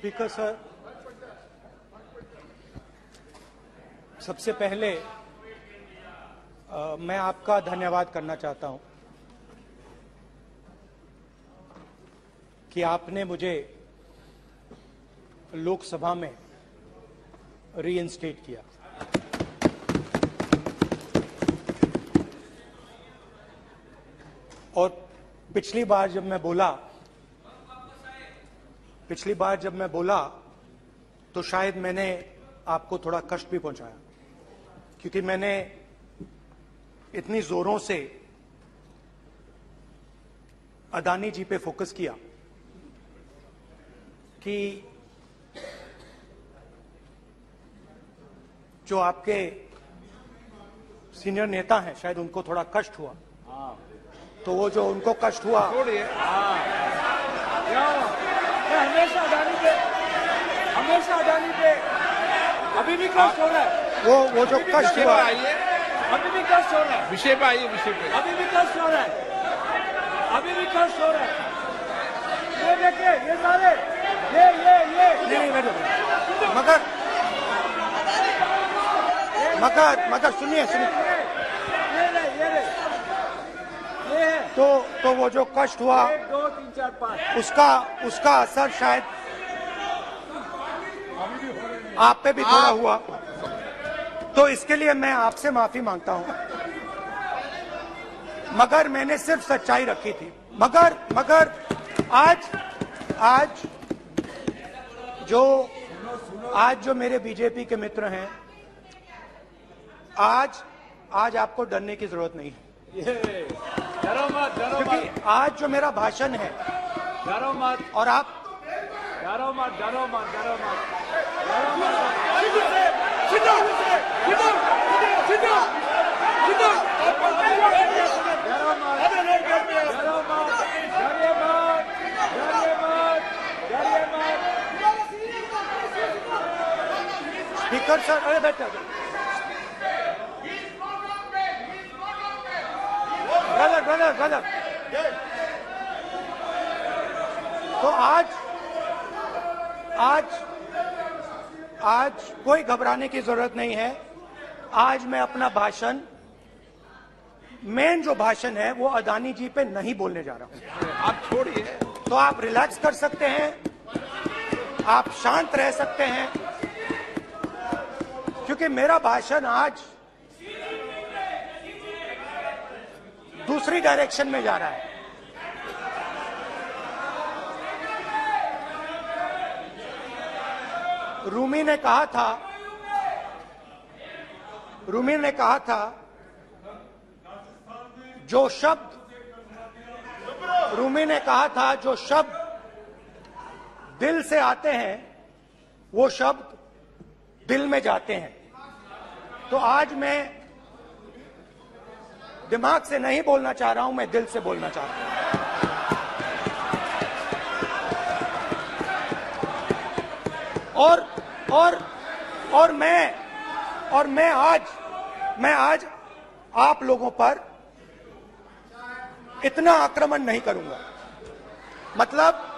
Speaker sir, सबसे पहले मैं आपका धन्यवाद करना चाहता हूं कि आपने मुझे लोकसभा में रीइंस्टेट किया। और पिछली बार जब मैं बोला तो शायद मैंने आपको थोड़ा कष्ट भी पहुंचाया, क्योंकि मैंने इतनी जोरों से अदानी जी पे फोकस किया कि जो आपके सीनियर नेता हैं शायद उनको थोड़ा कष्ट हुआ। तो वो जो उनको कष्ट हुआ, हमेशा अदानी पे अभी भी कष्ट हो रहा है। वो जो कष्ट हुआ, अभी भी कष्ट हो रहा है। विषय पे आइए, विषय पे। अभी भी कष्ट हो रहा है। ये देखिए, ये सारे ये नहीं मगर सुनिए ये है। तो वो जो कष्ट हुआ 1 2 3 4 5 उसका असर शायद आप पे भी थोड़ा हुआ। तो इसके लिए मैं आपसे माफी मांगता हूं, मगर मैंने सिर्फ सच्चाई रखी थी। मगर आज जो मेरे बीजेपी के मित्र हैं, आज आपको डरने की जरूरत नहीं है, डरो मत। क्योंकि आज जो मेरा भाषण है, डरो मत। और आप डरो मत। स्पीकर सर, अरे बैठो ब्रदर। तो आज कोई घबराने की जरूरत नहीं है। आज मैं अपना भाषण, मेन जो भाषण है वो अदानी जी पे नहीं बोलने जा रहा हूं। आप छोड़िए, तो आप रिलैक्स कर सकते हैं, आप शांत रह सकते हैं, क्योंकि मेरा भाषण आज दूसरी डायरेक्शन में जा रहा है। रूमी ने कहा था जो शब्द दिल से आते हैं वो शब्द दिल में जाते हैं। तो आज मैं दिमाग से नहीं बोलना चाह रहा हूं, मैं दिल से बोलना चाह रहा हूं। और मैं आज आप लोगों पर इतना आक्रमण नहीं करूंगा। मतलब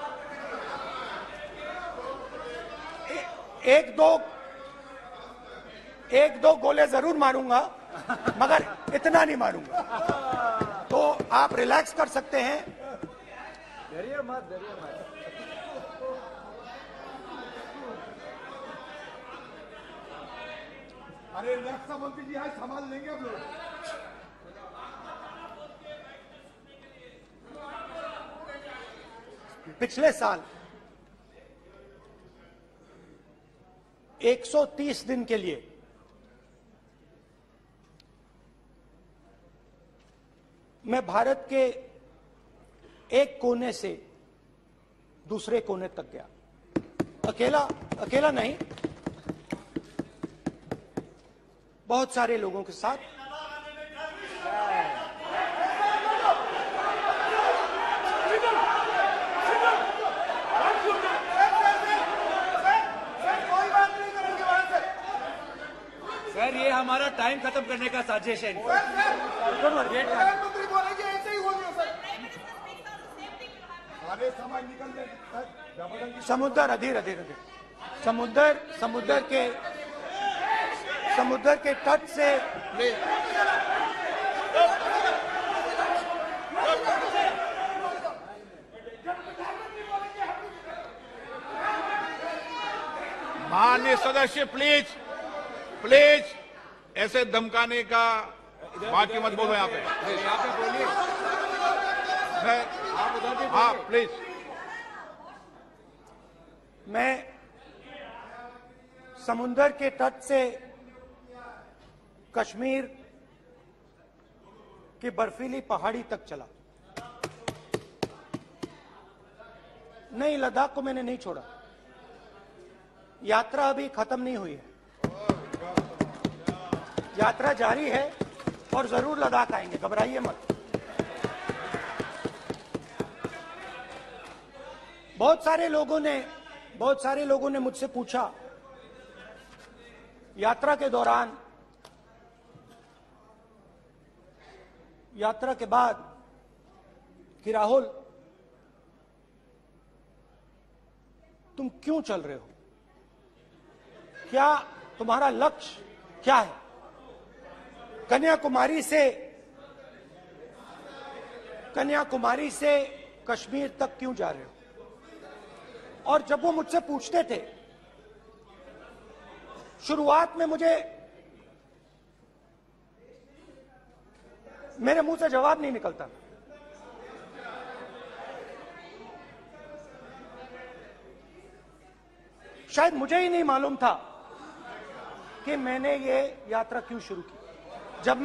एक दो गोले जरूर मारूंगा, मगर इतना नहीं मारूंगा। तो आप रिलैक्स कर सकते हैं। डरिए मत। अरे रक्षा मंत्री जी आज संभाल लेंगे आप लोग। पिछले साल 130 दिन के लिए मैं भारत के एक कोने से दूसरे कोने तक गया, अकेला नहीं, बहुत सारे लोगों के साथ। सर, ये हमारा टाइम खत्म करने का साजिश है। प्रधानमंत्री बोलेंगे ऐसे ही हो गया सर। अरे समय निकल जाए। समुद्र अधीर अधीर अधीर समुद्र के तट से माननीय सदस्य प्लीज प्लीज ऐसे धमकाने का बात की मत बोलो यहाँ पे। बोलिए, आप उधर भी हाँ प्लीज। मैं समुद्र के तट से कश्मीर की बर्फीली पहाड़ी तक चला। नहीं, लद्दाख को मैंने नहीं छोड़ा। यात्रा अभी खत्म नहीं हुई है, यात्रा जारी है और जरूर लद्दाख आएंगे, घबराइए मत। बहुत सारे लोगों ने मुझसे पूछा यात्रा के दौरान, यात्रा के बाद कि राहुल तुम क्यों चल रहे हो, क्या तुम्हारा लक्ष्य क्या है, कन्याकुमारी से कश्मीर तक क्यों जा रहे हो। और जब वो मुझसे पूछते थे, शुरुआत में मेरे मुंह से जवाब नहीं निकलता। शायद मुझे ही नहीं मालूम था कि मैंने ये यात्रा क्यों शुरू की। जब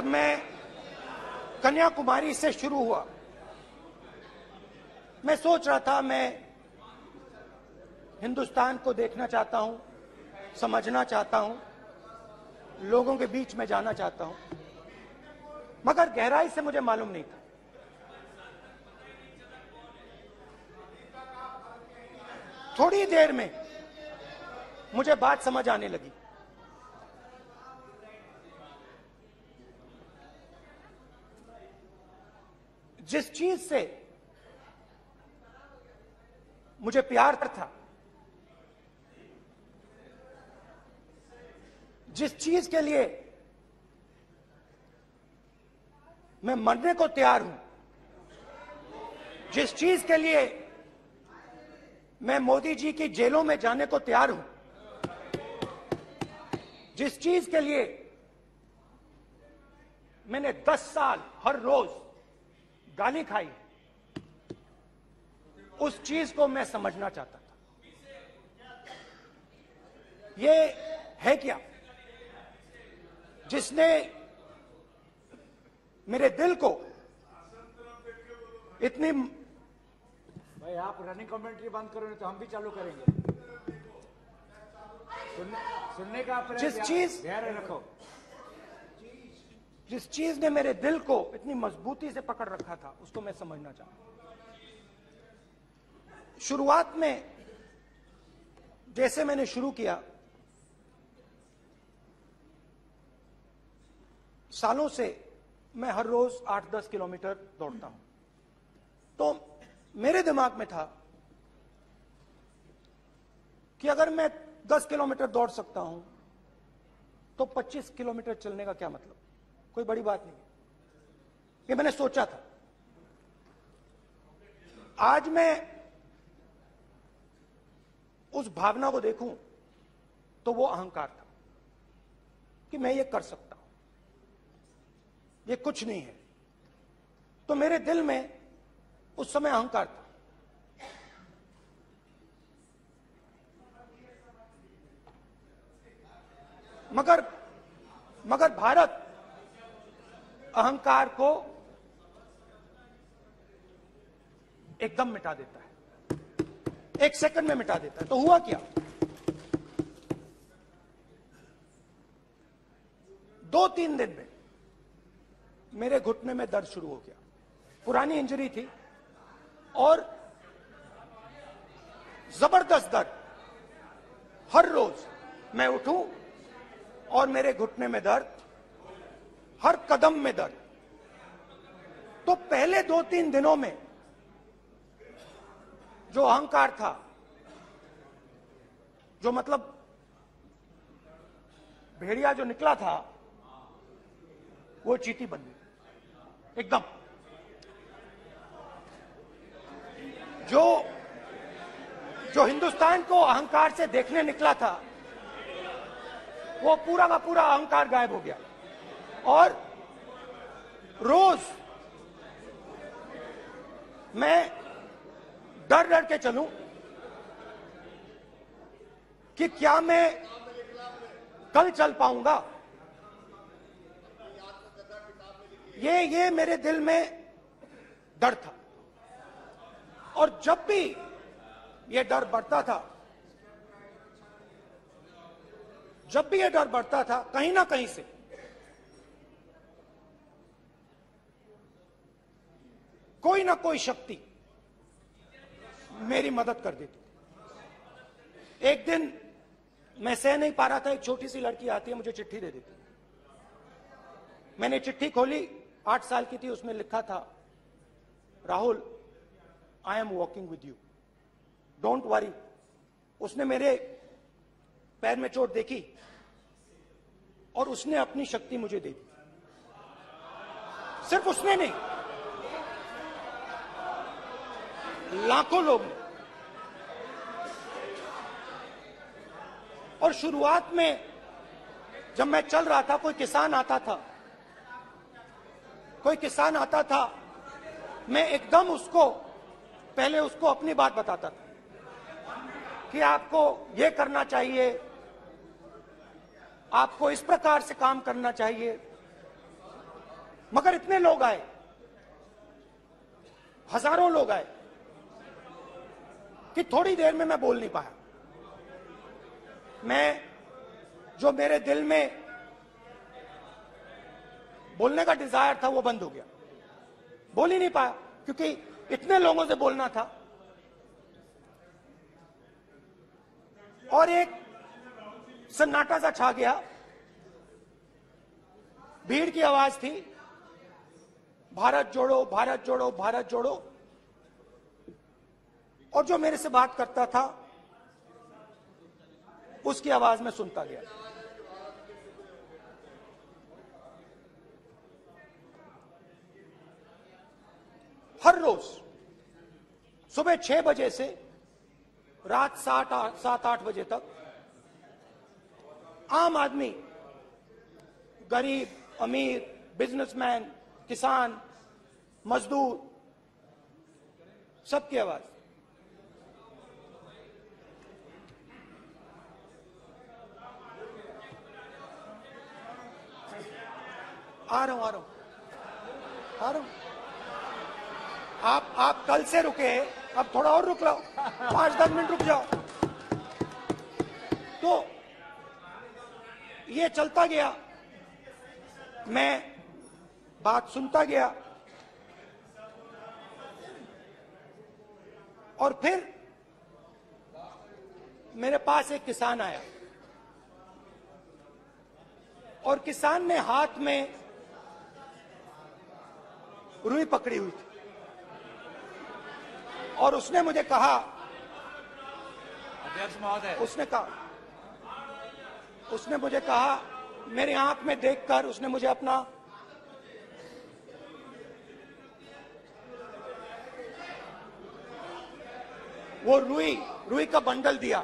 मैं कन्याकुमारी से शुरू हुआ, मैं सोच रहा था मैं हिंदुस्तान को देखना चाहता हूं, समझना चाहता हूं, लोगों के बीच में जाना चाहता हूं, मगर गहराई से मुझे मालूम नहीं था। थोड़ी देर में मुझे बात समझ आने लगी। जिस चीज से मुझे प्यार था, जिस चीज के लिए मैं मरने को तैयार हूं, जिस चीज के लिए मैं मोदी जी की जेलों में जाने को तैयार हूं, जिस चीज के लिए मैंने 10 साल हर रोज गाली खाई, उस चीज को मैं समझना चाहता था। ये है क्या जिसने मेरे दिल को इतनी। भाई आप रनिंग कमेंट्री बंद करो, नहीं तो हम भी चालू करेंगे। सुनने का आप ध्यान रखो। जिस चीज ने मेरे दिल को इतनी मजबूती से पकड़ रखा था, उसको मैं समझना चाहता। शुरुआत में जैसे मैंने शुरू किया, सालों से मैं हर रोज 8-10 किलोमीटर दौड़ता हूं, तो मेरे दिमाग में था कि अगर मैं 10 किलोमीटर दौड़ सकता हूं तो 25 किलोमीटर चलने का क्या मतलब, कोई बड़ी बात नहीं। ये मैंने सोचा था। आज मैं उस भावना को देखूं तो वो अहंकार था कि मैं ये कर सकता हूं, ये कुछ नहीं है। तो मेरे दिल में उस समय अहंकार था। मगर भारत अहंकार को एकदम मिटा देता है, 1 सेकंड में मिटा देता है। तो हुआ क्या, 2-3 दिन में मेरे घुटने में दर्द शुरू हो गया। पुरानी इंजरी थी और जबरदस्त दर्द। हर रोज मैं उठूं और मेरे घुटने में दर्द, हर कदम में दर्द। तो पहले 2-3 दिनों में जो अहंकार था, जो मतलब भेड़िया जो निकला था, वो चींटी बन गई एकदम। जो हिंदुस्तान को अहंकार से देखने निकला था, वो पूरा का पूरा अहंकार गायब हो गया। और रोज मैं डर डर के चलूं कि क्या मैं कल चल पाऊंगा। ये मेरे दिल में डर था। और जब भी ये डर बढ़ता था, कहीं ना कहीं से कोई ना कोई शक्ति मेरी मदद कर देती। एक दिन मैं सह नहीं पा रहा था, एक छोटी सी लड़की आती है, मुझे चिट्ठी दे देती। मैंने चिट्ठी खोली, 8 साल की थी, उसमें लिखा था, Rahul, I am walking with you, don't worry. उसने मेरे पैर में चोट देखी और उसने अपनी शक्ति मुझे दे दी। सिर्फ उसने नहीं, लाखों लोग ने। और शुरुआत में जब मैं चल रहा था, कोई किसान आता था, मैं एकदम पहले उसको अपनी बात बताता था कि आपको ये करना चाहिए, आपको इस प्रकार से काम करना चाहिए। मगर इतने लोग आए, हजारों लोग आए, कि थोड़ी देर में मैं बोल नहीं पाया। जो मेरे दिल में बोलने का डिजायर था, वो बंद हो गया। बोल ही नहीं पाया, क्योंकि इतने लोगों से बोलना था। और एक सन्नाटा सा छा गया, भीड़ की आवाज थी, भारत जोड़ो, भारत जोड़ो, भारत जोड़ो। और जो मेरे से बात करता था, उसकी आवाज में सुनता गया। हर रोज सुबह 6 बजे से रात 7-8 बजे तक आम आदमी, गरीब, अमीर, बिजनेसमैन, किसान, मजदूर, सबकी आवाज। आ रहा हूं। आप कल से रुके, अब थोड़ा और रुक लो, 5-10 मिनट रुक जाओ। तो ये चलता गया, मैं बात सुनता गया। और फिर मेरे पास एक किसान आया, और किसान ने हाथ में रुई पकड़ी हुई थी, और उसने मुझे कहा, अध्यक्ष महोदय, उसने मुझे कहा, मेरे आंख में देखकर उसने मुझे अपना वो रुई का बंडल दिया,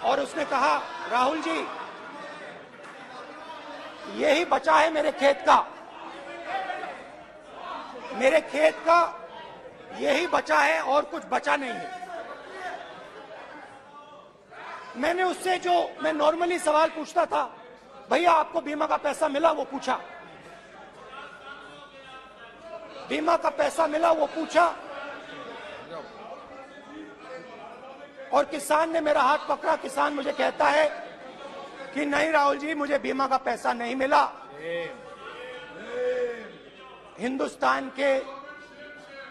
और उसने कहा, राहुल जी, यही बचा है मेरे खेत का यही बचा है, और कुछ बचा नहीं है। मैंने उससे, जो मैं नॉर्मली सवाल पूछता था, भैया आपको बीमा का पैसा मिला, वो पूछा। बीमा का पैसा मिला, वो पूछा। और किसान ने मेरा हाथ पकड़ा। किसान मुझे कहता है कि नहीं राहुल जी, मुझे बीमा का पैसा नहीं मिला, हिंदुस्तान के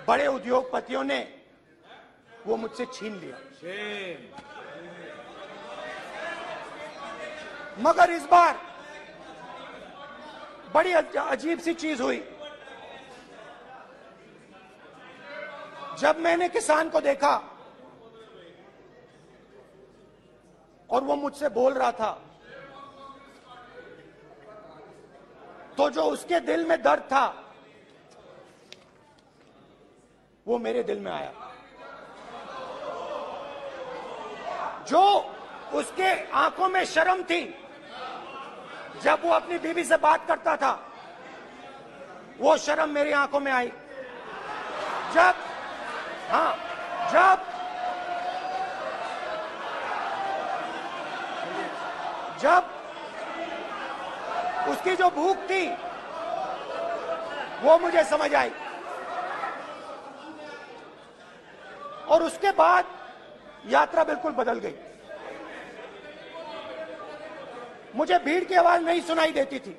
बड़े उद्योगपतियों ने वो मुझसे छीन लिया। मगर इस बार बड़ी अजीब सी चीज हुई। जब मैंने किसान को देखा और वो मुझसे बोल रहा था, तो जो उसके दिल में दर्द था वो मेरे दिल में आया। जो उसके आंखों में शर्म थी जब वो अपनी बीवी से बात करता था, वो शर्म मेरी आंखों में आई। जब उसकी जो भूख थी वो मुझे समझ आई। और उसके बाद यात्रा बिल्कुल बदल गई। मुझे भीड़ की आवाज नहीं सुनाई देती थी,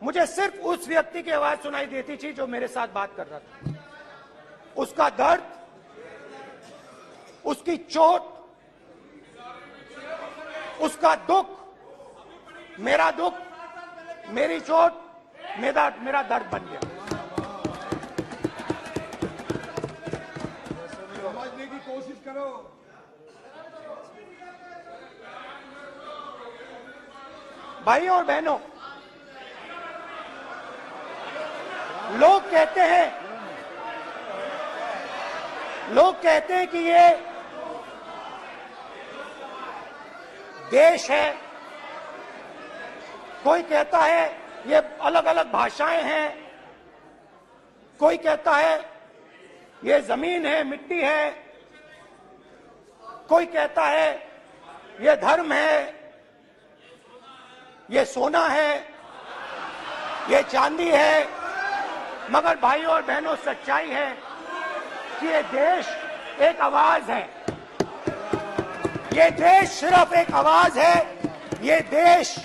मुझे सिर्फ उस व्यक्ति की आवाज सुनाई देती थी जो मेरे साथ बात कर रहा था। उसका दर्द, उसकी चोट, उसका दुख, मेरा दुख, मेरी चोट, मेरा दर्द बन गया। समझने की कोशिश करो। भाइयों और बहनों, लोग कहते हैं कि ये देश है, कोई कहता है ये अलग अलग भाषाएं हैं, कोई कहता है ये जमीन है, मिट्टी है, कोई कहता है ये धर्म है, ये सोना है, ये चांदी है। मगर भाइयों और बहनों, सच्चाई है कि ये देश एक आवाज है। ये देश सिर्फ एक आवाज है। ये देश,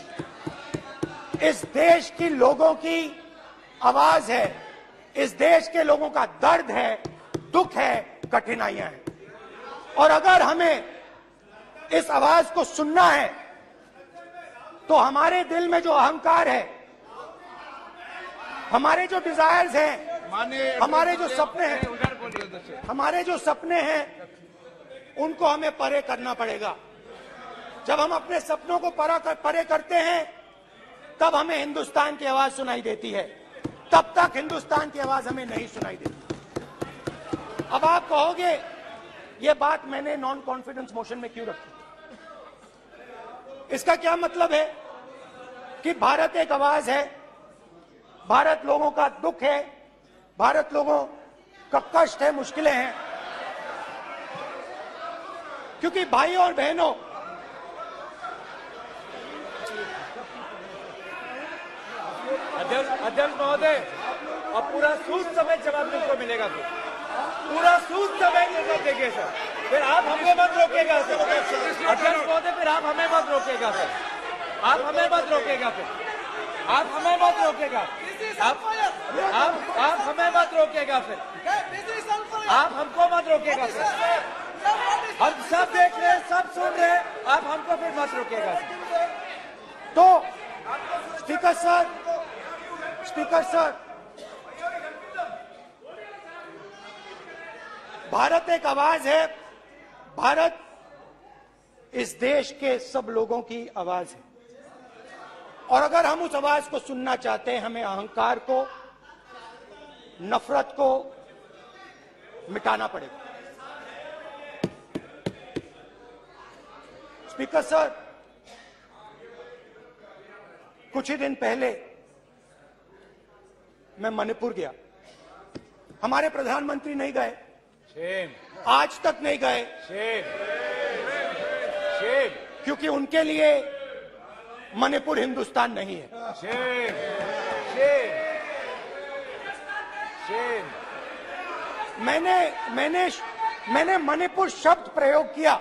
इस देश की लोगों की आवाज है। इस देश के लोगों का दर्द है, दुख है, कठिनाइयां हैं। और अगर हमें इस आवाज को सुनना है तो हमारे दिल में जो अहंकार है, हमारे जो डिजायर्स हैं, हमारे जो सपने हैं, उनको हमें परे करना पड़ेगा। जब हम अपने सपनों को परे करते हैं तब हमें हिंदुस्तान की आवाज सुनाई देती है, तब तक हिंदुस्तान की आवाज हमें नहीं सुनाई देती। अब आप कहोगे ये बात मैंने नॉन कॉन्फिडेंस मोशन में क्यों रखी? इसका क्या मतलब है कि भारत एक आवाज है, भारत लोगों का दुख है, भारत लोगों का कष्ट है, मुश्किलें हैं। क्योंकि भाइयों और बहनों, अध्यक्ष महोदय, अब पूरा सूद समेत जवाब तुमको मिलेगा। तो पूरा सूद समेत जवाब देंगे सर, फिर आप हमें मत रोकेगा सर। अध्यक्ष महोदय, फिर आप हमें मत रोकेगा सर, आप हमें मत रोकेगा, फिर आप हमें मत रोकेगा, आप हमें मत रोकेगा, फिर आप हमको मत रोकेगा सर। हम सब देख रहे हैं, सब सुन रहे हैं, आप हमको फिर मत रोकेगा सर। तो स्पीकर सर, भारत एक आवाज है, भारत इस देश के सब लोगों की आवाज है। और अगर हम उस आवाज को सुनना चाहते हैं, हमें अहंकार को, नफरत को मिटाना पड़ेगा। स्पीकर सर, कुछ ही दिन पहले मैं मणिपुर गया। हमारे प्रधानमंत्री नहीं गए, आज तक नहीं गए, क्योंकि उनके लिए मणिपुर हिंदुस्तान नहीं है। मैंने मणिपुर शब्द प्रयोग किया,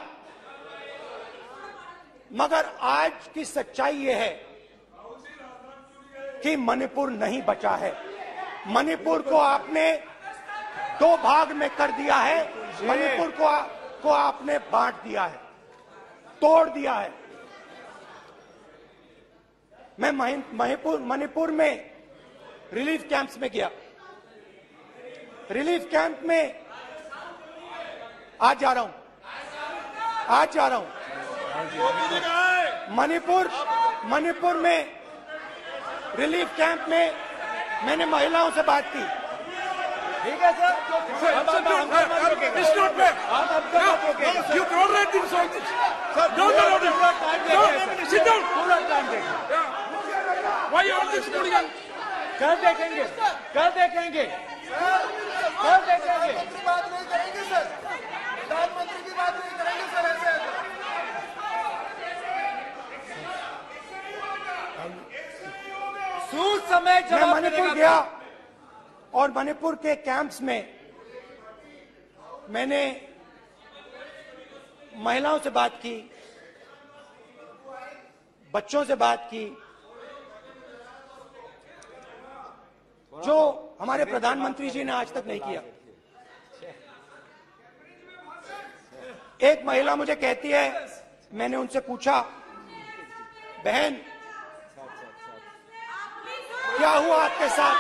मगर आज की सच्चाई यह है कि मणिपुर नहीं बचा है। मणिपुर को आपने दो भाग में कर दिया है, मणिपुर को आपने बांट दिया है, तोड़ दिया है। मैं मणिपुर में रिलीफ कैंप्स में गया। रिलीफ कैंप में आज जा रहा हूं, आज जा रहा हूं मणिपुर में रिलीफ कैंप में मैंने महिलाओं से बात की। ठीक है sir, You don't let him solve this. Sir, don't allow him. Sit down. Why you are this morning? कल देखेंगे, कल देखेंगे, कल देखेंगे। बात नहीं करेंगे सर, प्रधानमंत्री की बात नहीं करेंगे सर ऐसे। सूद समय मैं जवाब मणिपुर मिलेगा। गया और मणिपुर के कैंप्स में मैंने महिलाओं से बात की, बच्चों से बात की, जो हमारे प्रधानमंत्री जी ने आज तक नहीं किया। एक महिला मुझे कहती है, मैंने उनसे पूछा, बहन क्या हुआ आपके साथ?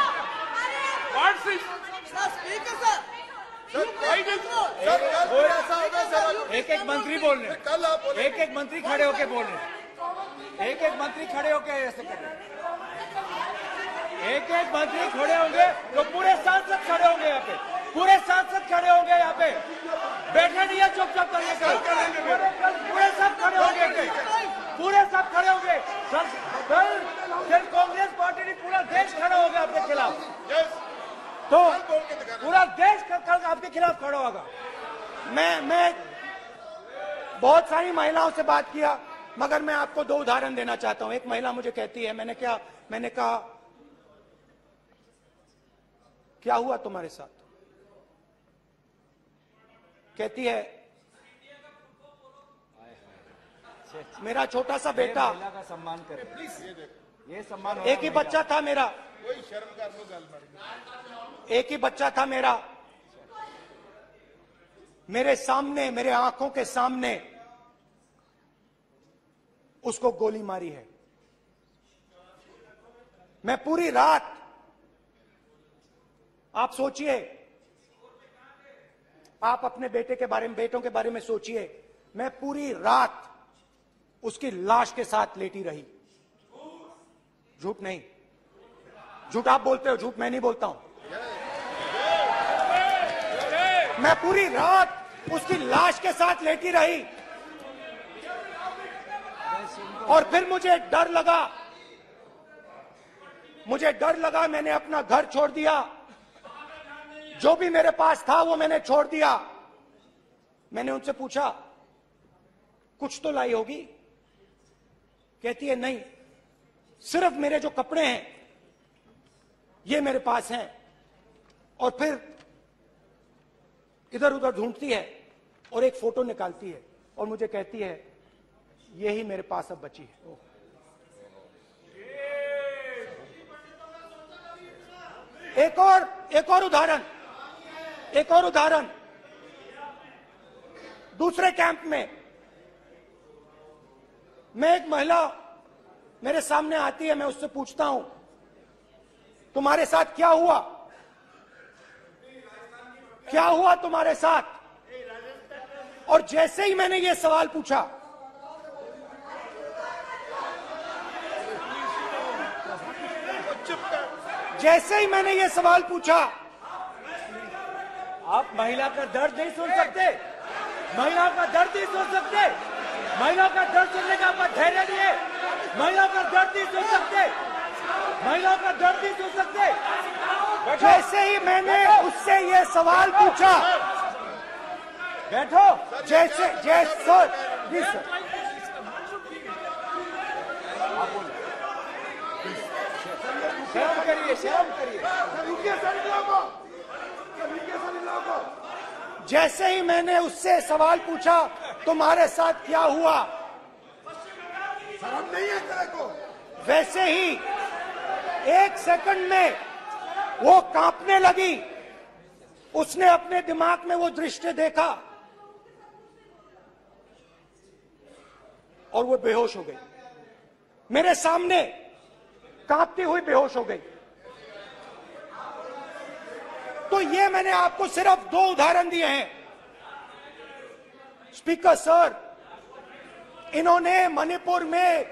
एक एक मंत्री बोल रहे, एक एक मंत्री खड़े होके बोल रहे, एक एक मंत्री खड़े होके ऐसे कर रहे, एक एक मंत्री खड़े होंगे तो पूरे सांसद खड़े होंगे यहाँ पे, पूरे सांसद खड़े होंगे यहाँ पे, बैठे नहीं है चुपचाप करिए, पूरे सब खड़े होंगे, पूरे सब खड़े होंगे। कल कांग्रेस पार्टी ने पूरा देश खड़ा होगा आपके खिलाफ, तो पूरा देश कल आपके खिलाफ खड़ा होगा। मैं बहुत सारी महिलाओं से बात किया, मगर मैं आपको दो उदाहरण देना चाहता हूं। एक महिला मुझे कहती है, मैंने कहा क्या हुआ तुम्हारे साथ? कहती है, मेरा छोटा सा बेटा, महिला का सम्मान करें प्लीज, ये सम्मान, एक ही बच्चा था मेरा, कोई शर्म कर लो गल मारी, एक ही बच्चा था मेरा, मेरे सामने, मेरे आंखों के सामने उसको गोली मारी है। मैं पूरी रात, आप सोचिए, आप अपने बेटे के बारे में, बेटों के बारे में सोचिए, मैं पूरी रात उसकी लाश के साथ लेटी रही। झूठ नहीं, झूठ आप बोलते हो, झूठ मैं नहीं बोलता हूं। मैं पूरी रात उसकी लाश के साथ लेटी रही और फिर मुझे डर लगा, मैंने अपना घर छोड़ दिया, जो भी मेरे पास था वो मैंने छोड़ दिया। मैंने उनसे पूछा, कुछ तो लाई होगी? कहती है, नहीं, सिर्फ मेरे जो कपड़े हैं ये मेरे पास हैं। और फिर इधर उधर ढूंढती है और एक फोटो निकालती है और मुझे कहती है, यही मेरे पास अब बची है। एक और उदाहरण, दूसरे कैंप में मैं, एक महिला मेरे सामने आती है, मैं उससे पूछता हूं, तुम्हारे साथ क्या हुआ? क्या हुआ तुम्हारे साथ? और जैसे ही मैंने ये सवाल पूछा, आप महिला का दर्द नहीं सुन सकते, महिला का दर्द नहीं सुन सकते, महिला का दर्द सुनने का आपका धैर्य नहीं है, महिला का दर्द नहीं सुन सकते, महिला का दर्द नहीं सुन सकते। जैसे ही मैंने उससे ये सवाल पूछा, बैठो, जैसे सर, जी सर, शर्म करिए, शर्म करिए। जैसे ही मैंने उससे सवाल पूछा, तुम्हारे साथ क्या हुआ, शर्म नहीं है तेरे को? वैसे ही 1 सेकंड में वो कांपने लगी। उसने अपने दिमाग में वो दृश्य देखा और वो बेहोश हो गई। मेरे सामने कांपती हुई बेहोश हो गई। तो ये मैंने आपको सिर्फ 2 उदाहरण दिए हैं। स्पीकर सर, इन्होंने मणिपुर में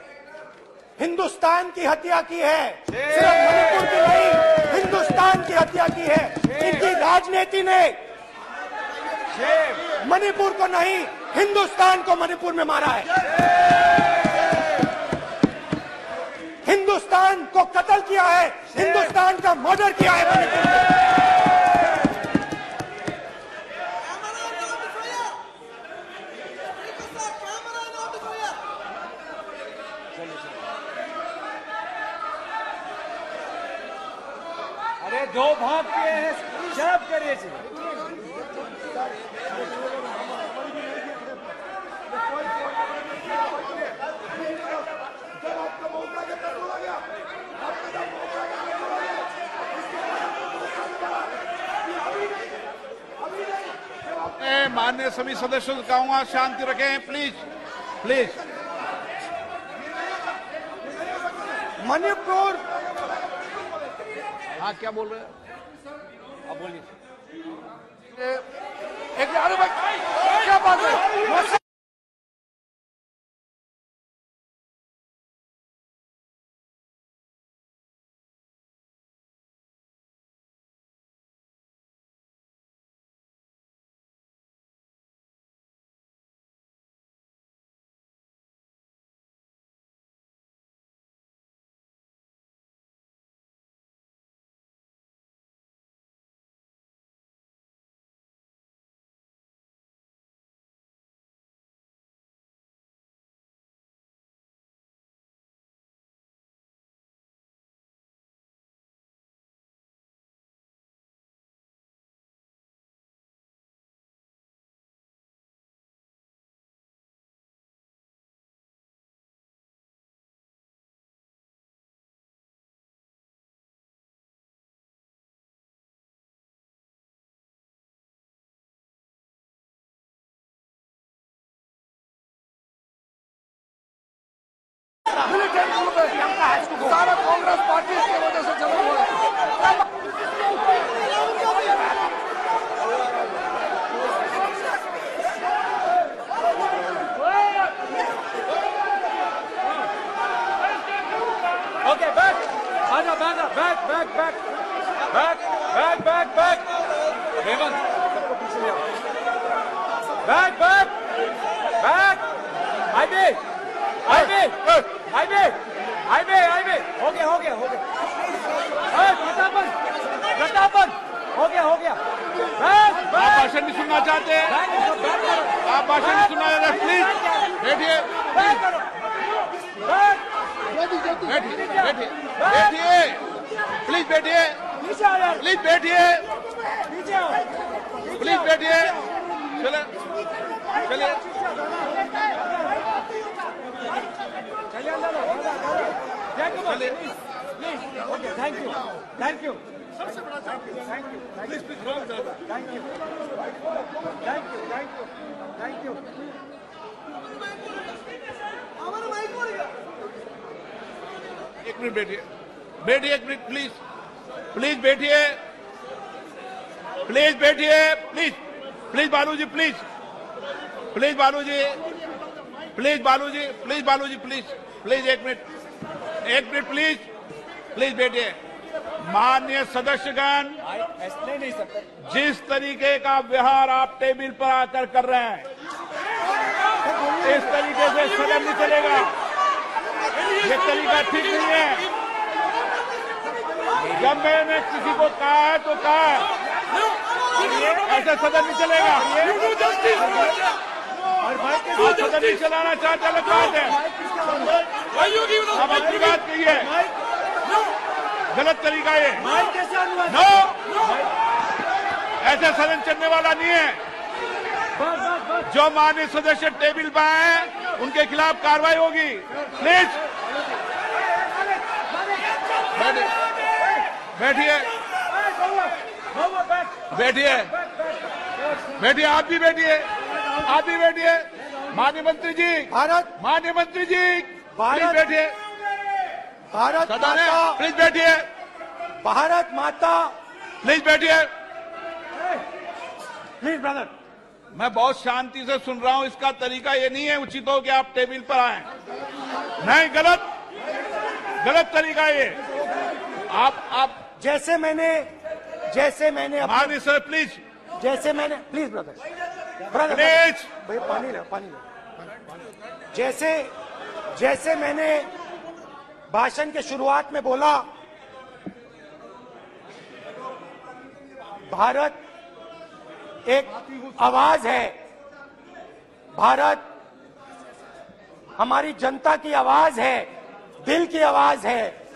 हिंदुस्तान की हत्या की है, सिर्फ मणिपुर की नहीं, हिंदुस्तान की हत्या की है। इनकी राजनीति ने मणिपुर को नहीं, हिंदुस्तान को मणिपुर में मारा है। हिंदुस्तान को कत्ल किया है, हिंदुस्तान का मर्डर किया है मणिपुर में। अरे 2 भाग के हैं, शराब करिए माननीय सभी सदस्यों से कहूंगा शांति रखें प्लीज प्लीज। मणिपुर, हाँ क्या बोल रहे हैं आप बोलिए। अरे भाई क्या बात है? सारा कांग्रेस पार्टी की वजह से चला हुआ है। ओके बैक, आजा back back back back back back back Hemant सबको पीछे ले आओ। Back back back IB IB IB IB IB हो गया प्रतापन हो गया बैक आप भाषण नहीं सुनना चाहते हैं, आप भाषण नहीं सुनना चाहते प्लीज बैठिए बैठिए प्लीज बैठिए प्लीज बैठिए प्लीज बैठिए चले चलिए थैंक यू सबसे बड़ा थैंक यू एक मिनट बैठिए एक मिनट प्लीज प्लीज बैठिए please Baluji please Baluji please एक मिनट प्लीज बैठिए। माननीय सदस्यगण, नहीं सकते जिस तरीके का व्यवहार आप टेबल पर आकर कर रहे हैं, इस तरीके से सदन नहीं चलेगा। ये तरीका ठीक नहीं है। जब मैंने किसी को कहा है तो कहा है, ऐसे सदन नहीं चलेगा। आप सदन नहीं चलाना चाहते, अलग बात है। आप अपनी बात कहिए, गलत तरीका ये। नो, ऐसे सदन चलने वाला नहीं है। जो माननीय सदस्य टेबल पर आए हैं उनके खिलाफ कार्रवाई होगी। प्लीज बैठिए आप भी बैठिए माननीय मंत्री जी प्लीज बैठिए। भारत सदन है, माता, प्लीज बैठिए। भारत माता, प्लीज बैठिए। Please brother. मैं बहुत शांति से सुन रहा हूं, इसका तरीका ये नहीं है उचित हो कि आप टेबल पर आए। नहीं, गलत तरीका ये। आप जैसे मैंने माननीय sir please, please brother please भाई पानी लो। जैसे मैंने भाषण के शुरुआत में बोला, भारत एक आवाज है, भारत हमारी जनता की आवाज है, दिल की आवाज है।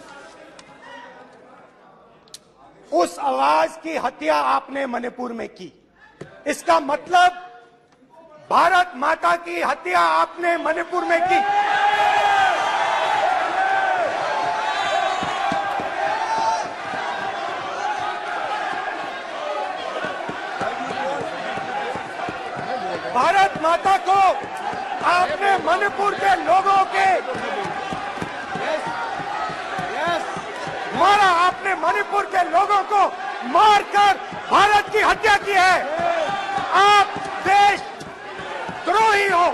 उस आवाज की हत्या आपने मणिपुर में की। इसका मतलब भारत माता की हत्या आपने मणिपुर में की। भारत माता को आपने मणिपुर के लोगों के मारा, आपने मणिपुर के लोगों को मारकर भारत की हत्या की है। आप देश द्रोही हो,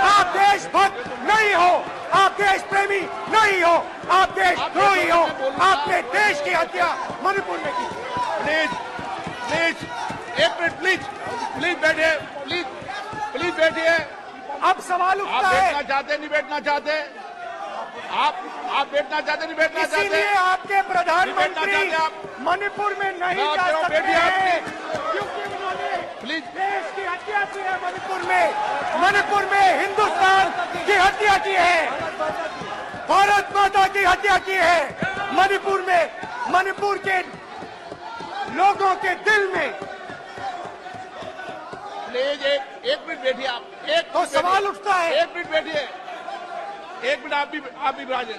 आप देशभक्त नहीं हो, आप देश प्रेमी नहीं हो, आप देशद्रोही हो। आपने देश की हत्या मणिपुर में की। प्लीज एक मिनट, प्लीज बैठिए, प्लीज बैठिए। अब सवाल उठता आप है, बैठना चाहते नहीं बैठना चाहते, आप बैठना चाहते नहीं बैठना चाहते, इसीलिए आपके प्रधानमंत्री आप मणिपुर में नहीं जा सकते हैं, क्योंकि उन्होंने प्लीज देश की हत्या की है। मणिपुर में हिंदुस्तान की हत्या की है, भारत माता की हत्या की है। मणिपुर के लोगों के दिल में। प्लीज एक मिनट बैठिए आप। तो सवाल उठता है, एक मिनट बैठिए, एक मिनट। आप भी विराजो,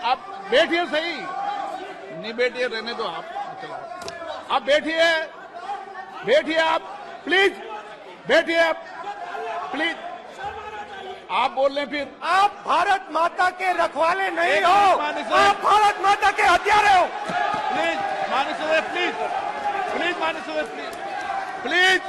आप बैठिए सही। नहीं बैठिए, रहने दो आप बैठिए आप प्लीज बैठिए आप प्लीज। आप बोल रहे फिर आप भारत माता के रखवाले नहीं हो, आप भारत माता के हत्यारे हो। प्लीज माननीय सदस्य, प्लीज माननीय सदस्य, प्लीज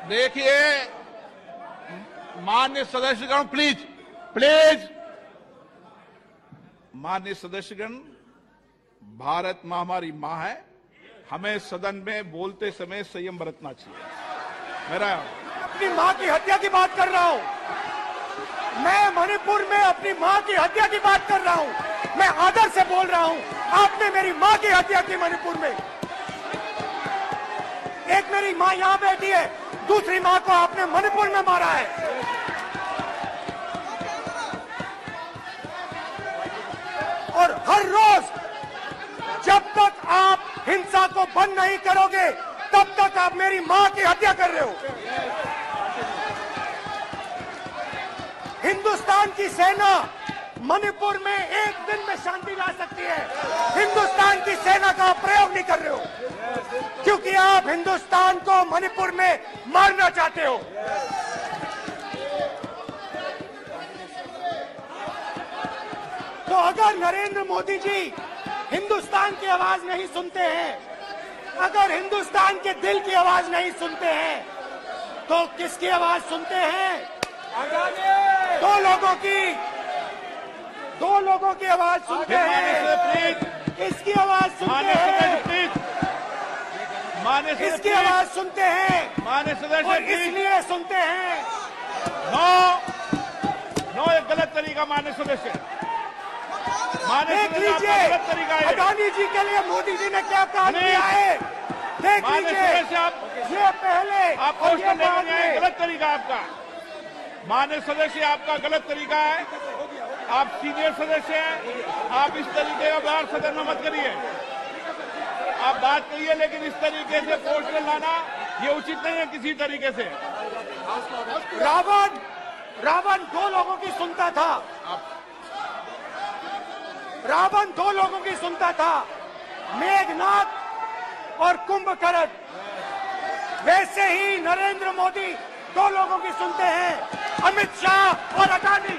देखिए माननीय सदस्यगण, प्लीज माननीय सदस्यगण, भारत मां हमारी मां है। हमें सदन में बोलते समय संयम बरतना चाहिए। अपनी मां की हत्या की बात कर रहा हूं मैं, मणिपुर में अपनी मां की हत्या की बात कर रहा हूं मैं, आदर से बोल रहा हूं। आपने मेरी मां की हत्या की मणिपुर में। एक मेरी मां यहां बैठी है, दूसरी मां को आपने मणिपुर में मारा है। और हर रोज जब तक आप हिंसा को बंद नहीं करोगे, तब तक आप मेरी मां की हत्या कर रहे हो। हिंदुस्तान की सेना मणिपुर में एक दिन में शांति ला सकती है। हिंदुस्तान की सेना का प्रयोग नहीं कर रहे हो, क्योंकि आप हिंदुस्तान को मणिपुर में मारना चाहते हो। तो अगर नरेंद्र मोदी जी हिंदुस्तान की आवाज नहीं सुनते हैं, अगर हिंदुस्तान के दिल की आवाज नहीं सुनते हैं, तो किसकी आवाज सुनते हैं? दो लोगों की आवाज सुनते हैं। इसकी आवाज सुनते हैं, इसकी आवाज सुनते हैं, और इसलिए सुनते हैं। नो, एक गलत तरीका माननीय सदस्य। देख लीजिए अडानी जी के लिए मोदी जी ने क्या काम किया है। देख लीजिए, ये पहले आप क्वेश्चन लेकर आए, गलत तरीका आपका। माननीय सदस्य, आपका गलत तरीका है। आप सीनियर सदस्य हैं, आप इस तरीके का व्यवहार सदन में मत करिए। आप बात करिए, लेकिन इस तरीके से क्वेश्चन लाना ये उचित नहीं है किसी तरीके से। रावण दो लोगों की सुनता था। रावण दो लोगों की सुनता था, मेघनाद और कुंभकर्ण। वैसे ही नरेंद्र मोदी दो लोगों की सुनते हैं, अमित शाह और अडानी।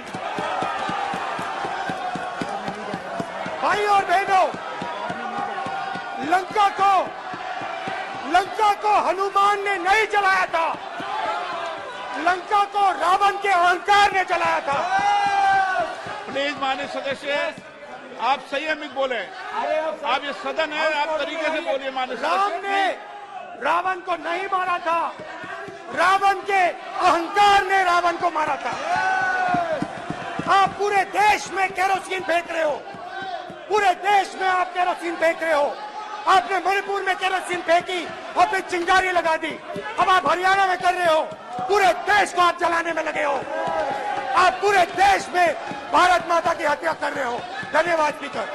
भाई और बहनों, लंका को हनुमान ने नहीं जलाया था, लंका को रावण के अहंकार ने जलाया था। प्लीज माननीय सदस्य, आप संयमित बोले। आप ये सदन है, आप तरीके से बोलिए। माननीय राम सदस्य, ने रावण को नहीं मारा था, रावण के अहंकार ने रावण को मारा था। आप पूरे देश में केरोसिन फेंक रहे हो, पूरे देश में आप केरोसिन फेंक रहे हो। आपने मणिपुर में केरोसिन फेंकी और फिर चिंगारी लगा दी। अब आप हरियाणा में कर रहे हो, पूरे देश को आप जलाने में लगे हो। आप पूरे देश में भारत माता की हत्या कर रहे हो। धन्यवाद स्पीकर।